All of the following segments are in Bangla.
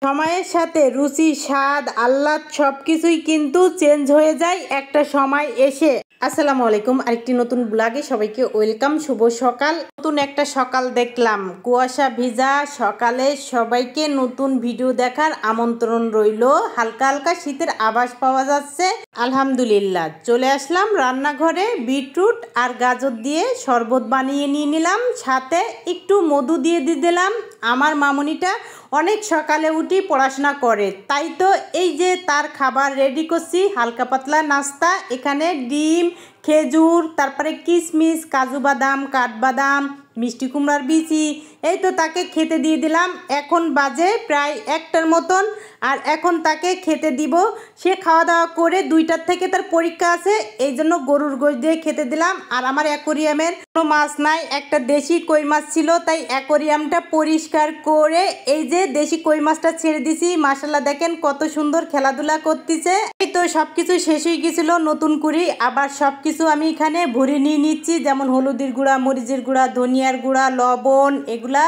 সময়ের সাথে রুচি, স্বাদ, আহ্লাদ সবকিছুই কিন্তু চেঞ্জ হয়ে যায় একটা সময় এসে। আসসালামু আলাইকুম, আরেকটি নতুন ব্লগে সবাইকে ওয়েলকাম। শুভ সকাল। নতুন একটা সকাল দেখলাম, কুয়াশা ভিজা সকালে সবাইকে নতুন ভিডিও দেখার আমন্ত্রণ রইল। হালকা হালকা শীতের আভাস পাওয়া যাচ্ছে। আলহামদুলিল্লাহ চলে আসলাম রান্নাঘরে। বিটরুট আর গাজর দিয়ে শরবত বানিয়ে নিয়ে নিলাম, সাথে একটু মধু দিয়ে দিলাম। আমার মামুনিটা অনেক সকালে উঠি পড়াশোনা করে, তাই তো এই যে তার খাবার রেডি করছি, হালকা পাতলা নাস্তা। এখানে ডিম, খেজুর, তারপরে কিশমিশ, কাজু বাদাম, কাঠবাদাম, মিষ্টি কুমড়ার বিচি, এই তো তাকে খেতে দিয়ে দিলাম। এখন বাজে প্রায় 1টার মতন, আর এখন তাকে খেতে দিব। সে খাওয়া দাওয়া করে 2টার থেকে তার পরীক্ষা আছে, এই জন্য গরুর গোশ দিয়ে খেতে দিলাম। আর আমার অ্যাকোরিয়ামের কোনো মাছ নাই, একটা দেশি কই মাছ ছিল, তাই অ্যাকোরিয়ামটা পরিষ্কার করে এই যে দেশি কই মাছটা ছেড়ে দিছি। মাশাআল্লাহ দেখেন কত সুন্দর খেলাধুলা করতেছে। এই তো সব কিছু শেষ হয়ে গেছিলো, নতুন করে আবার সব কিছু আমি এখানে ভরে নিয়ে নিচ্ছি, যেমন হলুদের গুঁড়া, মরিচের গুঁড়া, ধনিয়ার গুঁড়া, লবণ, এগুলা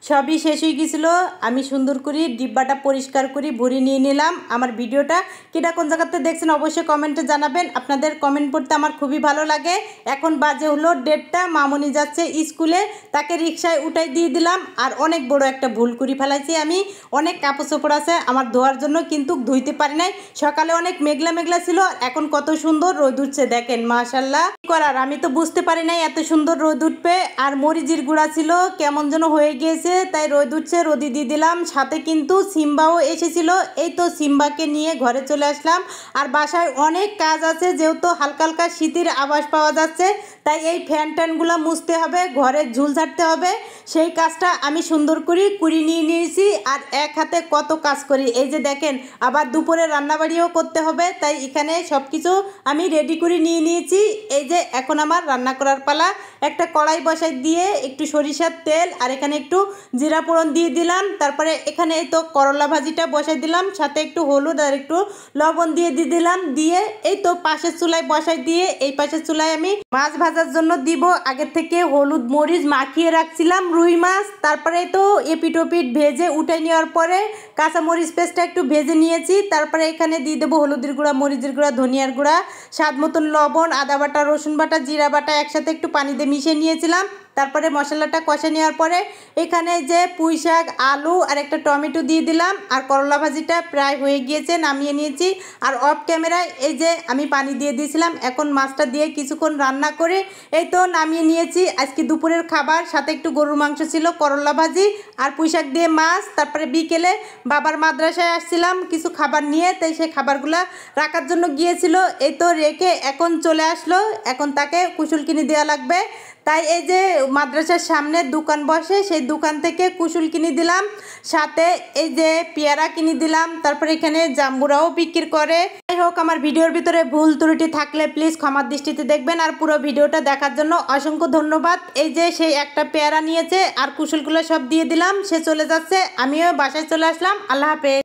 সবই শেষ হয়ে গেছিলো। আমি সুন্দর করে ডিব্বাটা পরিষ্কার করে ভরে নিয়ে নিলাম। আমার ভিডিওটা কিটা কোন জায়গাতে দেখছেন অবশ্যই কমেন্টে জানাবেন। আপনাদের কমেন্ট পড়তে আমার খুবই ভালো লাগে। এখন বাজে হলো 1:30, মামুনি যাচ্ছে স্কুলে, তাকে রিক্সায় উঠাই দিয়ে দিলাম। আর অনেক বড় একটা ভুল করে ফেলাইছি আমি, অনেক কাপড় চোপড় আছে আমার ধোয়ার জন্য, কিন্তু ধুইতে পারি নাই। সকালে অনেক মেঘলা মেঘলা ছিল, এখন কত সুন্দর রোদ উঠছে দেখেন, মাশাআল্লাহ। কি করার, আমি তো বুঝতে পারি নাই এত সুন্দর রোদ উঠবে। আর মরিচের গুঁড়া ছিল, কেমন যেন হয়ে গিয়েছে, তাই রোদ উঠছে, রোদি দিয়ে দিলাম। সাথে কিন্তু সিম্বাও এসেছিল, এই তো সিম্বাকে নিয়ে ঘরে চলে আসলাম। আর বাসায় অনেক কাজ আছে, যেহেতু হালকা হালকা শীতের আভাস পাওয়া যাচ্ছে, তাই এই ফ্যান ট্যানগুলো মুছতে হবে, ঘরে ঝুল ছাড়তে হবে। সেই কাজটা আমি সুন্দর করে নিয়ে নিয়েছি। আর এক হাতে কত কাজ করি, এই যে দেখেন, আবার দুপুরে রান্নাবাড়িও করতে হবে, তাই এখানে সব কিছু আমি রেডি করে নিয়ে নিয়েছি। এই যে এখন আমার রান্না করার পালা। একটা কড়াই বসাই দিয়ে একটু সরিষার তেল আর এখানে একটু জিরা ফোড়ন দিয়ে দিলাম। তারপরে এখানে এই তো করলা ভাজিটা বসাই দিলাম, সাথে একটু হলুদ আর একটু লবণ দিয়ে দিলাম। দিয়ে এই তো পাশের চুলায় বসাই দিয়ে এই পাশের চুলায় আমি মাছ ভাজার জন্য দিব। আগে থেকে হলুদ মরিচ মাখিয়ে রাখছিলাম রুই মাছ। তারপরে তো এপিট ওপিট ভেজে উঠাই নেওয়ার পরে কাঁচা মরিচ পেস্টটা একটু ভেজে নিয়েছি। তারপরে এখানে দিয়ে দেবো হলুদের গুঁড়া, মরিচের গুঁড়া, ধনিয়ার গুঁড়া, স্বাদ মতন লবণ, আদা বাটা, রসুন বাটা, জিরা বাটা একসাথে একটু পানি দিয়ে মিশিয়ে নিয়েছিলাম। তারপরে মশলাটা কষে নেওয়ার পরে এখানে যে পুঁই শাক, আলু আর একটা টমেটো দিয়ে দিলাম। আর করলা ভাজিটা প্রায় হয়ে গিয়েছে, নামিয়ে নিয়েছি। আর অফ ক্যামেরায় এই যে আমি পানি দিয়ে দিয়েছিলাম। এখন মাছটা দিয়ে কিছুক্ষণ রান্না করে এই তো নামিয়ে নিয়েছি। আজকে দুপুরের খাবার, সাথে একটু গরুর মাংস ছিল, করলা ভাজি আর পুঁই শাক দিয়ে মাছ। তারপরে বিকেলে বাবার মাদ্রাসায় আসছিলাম কিছু খাবার নিয়ে, তাই সেই খাবারগুলো রাখার জন্য গিয়েছিল। এই তো রেখে এখন চলে আসলো, এখন তাকে কুসুল কিনে দেওয়া লাগবে। তাই এই যে মাদ্রাসার সামনে দোকান বসে, সেই দোকান থেকে কুসুল কিনে দিলাম, সাথে এই যে পেয়ারা কিনে দিলাম। তারপরে এখানে জাম্বুরাও বিক্রি করে। যাই হোক, আমার ভিডিওর ভিতরে ভুল ত্রুটি থাকলে প্লিজ ক্ষমার দৃষ্টিতে দেখবেন। আর পুরো ভিডিওটা দেখার জন্য অসংখ্য ধন্যবাদ। এই যে সেই একটা পেয়ারা নিয়েছে আর কুসুলগুলো সব দিয়ে দিলাম, সে চলে যাচ্ছে, আমিও বাসায় চলে আসলাম। আল্লাহ হাফেজ।